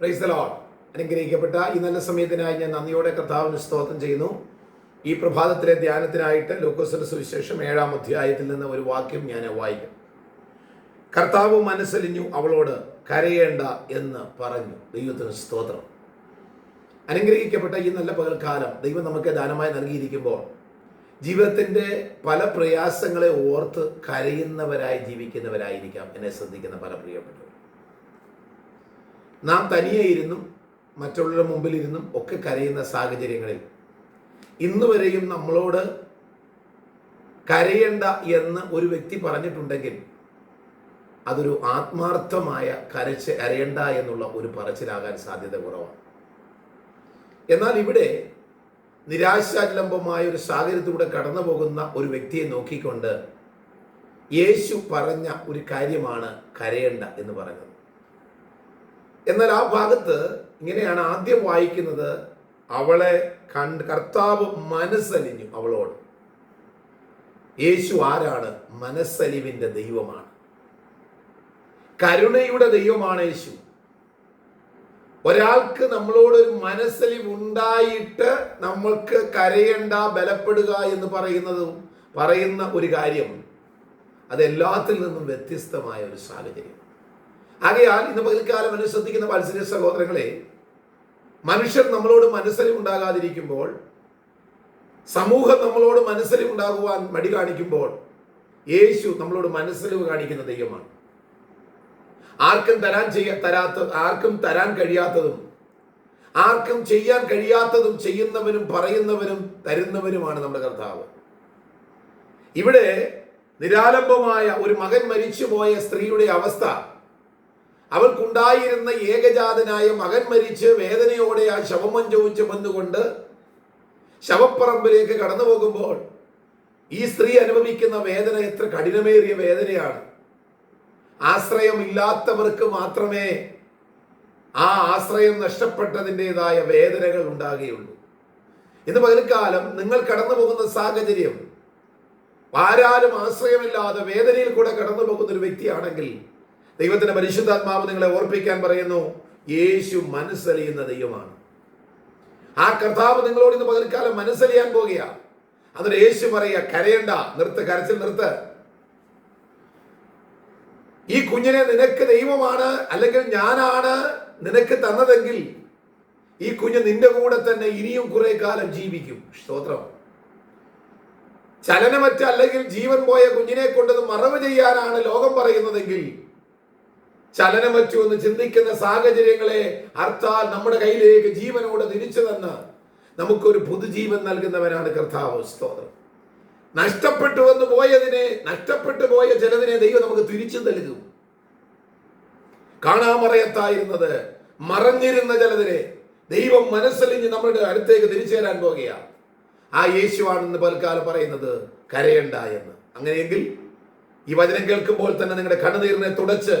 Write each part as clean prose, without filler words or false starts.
Praise the Lord. അനുഗ്രഹിക്കപ്പെട്ട ഈ നല്ല സമയത്തിനായി ഞാൻ നന്ദിയോടെ കർത്താവിന് സ്തോത്രം ചെയ്യുന്നു. ഈ പ്രഭാതത്തിലെ ധ്യാനത്തിനായിട്ട് ലൂക്കോസിന്റെ സുവിശേഷം 7-ാം അധ്യായത്തിൽ നിന്ന് ഒരു വാക്യം ഞാൻ വായിക്കും. കർത്താവ് മനസ്സലിഞ്ഞു അവളോട് കരയേണ്ട എന്ന് പറഞ്ഞു. ദൈവത്തിന് സ്തോത്രം. അനുഗ്രഹിക്കപ്പെട്ട ഈ നല്ല പകൽക്കാലം ദൈവം നമുക്ക് ദാനമായി നൽകിയിരിക്കുമ്പോൾ ജീവിതത്തിൻ്റെ പല പ്രയാസങ്ങളെ ഓർത്ത് കരയുന്നവരായി ജീവിക്കുന്നവരായിരിക്കാം എന്നെ ശ്രദ്ധിക്കുന്ന പല പ്രിയപ്പെട്ടവർ. നാം തനിയെ ഇരുന്നും മറ്റുള്ളവരുടെ മുമ്പിലിരുന്നും ഒക്കെ കരയുന്ന സാഹചര്യങ്ങളിൽ ഇന്നുവരെയും നമ്മളോട് കരയണ്ട എന്ന് ഒരു വ്യക്തി പറഞ്ഞിട്ടുണ്ടെങ്കിൽ അതൊരു ആത്മാർത്ഥമായ കരയണ്ട എന്നുള്ള ഒരു പറച്ചിലാകാൻ സാധ്യത കുറവാണ്. എന്നാൽ ഇവിടെ നിരാശാലംബമായ ഒരു സാഹചര്യത്തിലൂടെ കടന്നു പോകുന്ന ഒരു വ്യക്തിയെ നോക്കിക്കൊണ്ട് യേശു പറഞ്ഞ ഒരു കാര്യമാണ് കരയണ്ട എന്ന് പറഞ്ഞത്. എന്നാൽ ആ ഭാഗത്ത് ഇങ്ങനെയാണ് ആദ്യം വായിക്കുന്നത്, അവളെ കർത്താവ് മനസ്സലിഞ്ഞു അവളോട്. യേശു ആരാണ്? മനസ്സലിവിൻ്റെ ദൈവമാണ്, കരുണയുടെ ദൈവമാണ് യേശു. ഒരാൾക്ക് നമ്മളോട് ഒരു മനസ്സലിവ് ഉണ്ടായിട്ട് നമ്മൾക്ക് കരയണ്ട, ബലപ്പെടുക എന്ന് പറയുന്ന ഒരു കാര്യം അത് എല്ലാത്തിൽ നിന്നും വ്യത്യസ്തമായ ഒരു സാഹചര്യം. ആകയാൽ ഇന്ന് പകൽക്കാലം എന്നെ ശ്രദ്ധിക്കുന്ന വാത്സല്യ സഹോദരങ്ങളെ, മനുഷ്യർ നമ്മളോട് മനസ്സലിവ് ഉണ്ടാകാതിരിക്കുമ്പോൾ, സമൂഹം നമ്മളോട് മനസ്സലിവ് ഉണ്ടാകുവാൻ മടി കാണിക്കുമ്പോൾ, യേശു നമ്മളോട് മനസ്സലിവ് കാണിക്കുന്ന ദൈവമാണ്. ആർക്കും തരാൻ കഴിയാത്തതും ആർക്കും ചെയ്യാൻ കഴിയാത്തതും ചെയ്യുന്നവനും പറയുന്നവനും തരുന്നവനുമാണ് നമ്മുടെ കർത്താവ്. ഇവിടെ നിരാലംബമായ ഒരു മകൻ മരിച്ചുപോയ സ്ത്രീയുടെ അവസ്ഥ, അവൾക്കുണ്ടായിരുന്ന ഏകജാതനായ മകൻ മരിച്ച് വേദനയോടെ ആ ശവമഞ്ചവും ചുമന്നുകൊണ്ട് ശവപ്പറമ്പിലേക്ക് കടന്നു പോകുമ്പോൾ ഈ സ്ത്രീ അനുഭവിക്കുന്ന വേദന എത്ര കഠിനമേറിയ വേദനയാണ്. ആശ്രയമില്ലാത്തവർക്ക് മാത്രമേ ആ ആശ്രയം നഷ്ടപ്പെട്ടതിൻ്റെതായ വേദനകൾ ഉണ്ടാകുകയുള്ളൂ. ഇന്ന് പകൽക്കാലം നിങ്ങൾ കടന്നു പോകുന്ന സാഹചര്യം ആരാലും ആശ്രയമില്ലാതെ വേദനയിൽ കൂടെ കടന്നു പോകുന്ന ഒരു വ്യക്തിയാണെങ്കിൽ ദൈവത്തിന്റെ പരിശുദ്ധാത്മാവ് നിങ്ങളെ ഓർപ്പിക്കാൻ പറയുന്നു, യേശു മനസ്സലിയുന്ന ദൈവമാണ്. ആ കർത്താവ് നിങ്ങളോട് ഇന്ന് പകൽക്കാലം മനസ്സലിയാൻ പോകുകയാണ്. അതിന് യേശു പറയുക, കരയണ്ട, നിർത്ത്, കരച്ചിൽ നിർത്ത്. ഈ കുഞ്ഞിനെ നിനക്ക് ദൈവമാണ് അല്ലെങ്കിൽ ഞാനാണ് നിനക്ക് തന്നതെങ്കിൽ ഈ കുഞ്ഞ് നിന്റെ കൂടെ തന്നെ ഇനിയും കുറെ കാലം ജീവിക്കും. സ്തോത്രം. ചലനമറ്റ അല്ലെങ്കിൽ ജീവൻ പോയ കുഞ്ഞിനെ കൊണ്ടത് മറവ് ചെയ്യാനാണ് ലോകം പറയുന്നതെങ്കിൽ, ചലനമറ്റു എന്ന് ചിന്തിക്കുന്ന സാഹചര്യങ്ങളെ അർത്ഥാൽ നമ്മുടെ കയ്യിലേക്ക് ജീവനോടെ തിരിച്ചു തന്ന് നമുക്കൊരു പുതുജീവൻ നൽകുന്നവനാണ് കർത്താവ്. സ്തോത്രം. നഷ്ടപ്പെട്ടു പോയ ചിലതിനെ ദൈവം നമുക്ക് തിരിച്ചു നൽകും. കാണാമറയത്തായിരുന്നത്, മറഞ്ഞിരുന്ന ചിലതിനെ ദൈവം മനസ്സലിഞ്ഞ് നമ്മുടെ അടുത്തേക്ക് തിരിച്ചു തരാൻ പോകുകയാണ്. ആ യേശുവാണെന്ന് പൽക്കാലം പറയുന്നത് കരയണ്ട എന്ന്. അങ്ങനെയെങ്കിൽ ഈ വചനം കേൾക്കുമ്പോൾ തന്നെ നിങ്ങളുടെ കണ്ണുനീരിനെ തുടച്ച്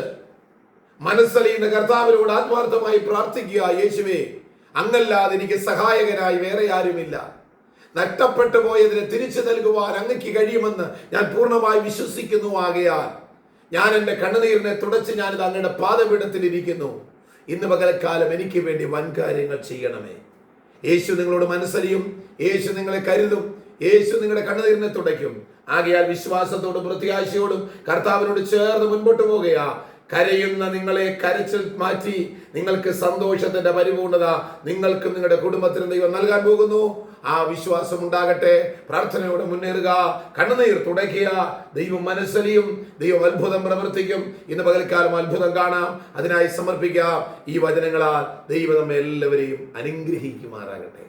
മനസ്സലിയുന്ന കർത്താവിനോട് ആത്മാർത്ഥമായി പ്രാർത്ഥിക്കുക, യേശുവേ, അങ്ങല്ലാതെ എനിക്ക് സഹായകനായി വേറെ ആരുമില്ല. നഷ്ടപ്പെട്ടു പോയതിനെ തിരിച്ചു നൽകുവാൻ അങ്ങക്ക് കഴിയുമെന്ന് ഞാൻ പൂർണ്ണമായി വിശ്വസിക്കുന്നു. ആകയാൽ ഞാൻ എൻ്റെ കണ്ണുനീരിനെ തുടച്ച് ഞാനിത് അങ്ങയുടെ പാദപീഠത്തിൽ ഇരിക്കുന്നു. ഇന്ന് പകൽക്കാലം എനിക്ക് വേണ്ടി വൻകാര്യങ്ങൾ ചെയ്യണമേ. യേശു നിങ്ങളോട് മനസ്സലിയും, യേശു നിങ്ങളെ കരുതും, യേശു നിങ്ങളുടെ കണ്ണുനീരിനെ തുടയ്ക്കും. ആകയാൽ വിശ്വാസത്തോടും പ്രത്യാശയോടും കർത്താവിനോട് ചേർന്ന് മുൻപോട്ട് പോകുകയാ. കരയുന്ന നിങ്ങളെ കരച്ചിൽ മാറ്റി നിങ്ങൾക്ക് സന്തോഷത്തിന്റെ പരിപൂർണത നിങ്ങൾക്കും നിങ്ങളുടെ കുടുംബത്തിനും ദൈവം നൽകാൻ പോകുന്നു. ആ വിശ്വാസം ഉണ്ടാകട്ടെ. പ്രാർത്ഥനയോടെ മുന്നേറുക, കണ്ണുനീർ തുടയ്ക്കുക. ദൈവം മനസ്സലിയും, ദൈവം അത്ഭുതം പ്രവർത്തിക്കും. ഇന്ന് പകൽക്കാലം അത്ഭുതം കാണാം. അതിനായി സമർപ്പിക്കാം. ഈ വചനങ്ങളാൽ ദൈവം നമ്മെ എല്ലാവരെയും അനുഗ്രഹിക്കുമാറാകട്ടെ.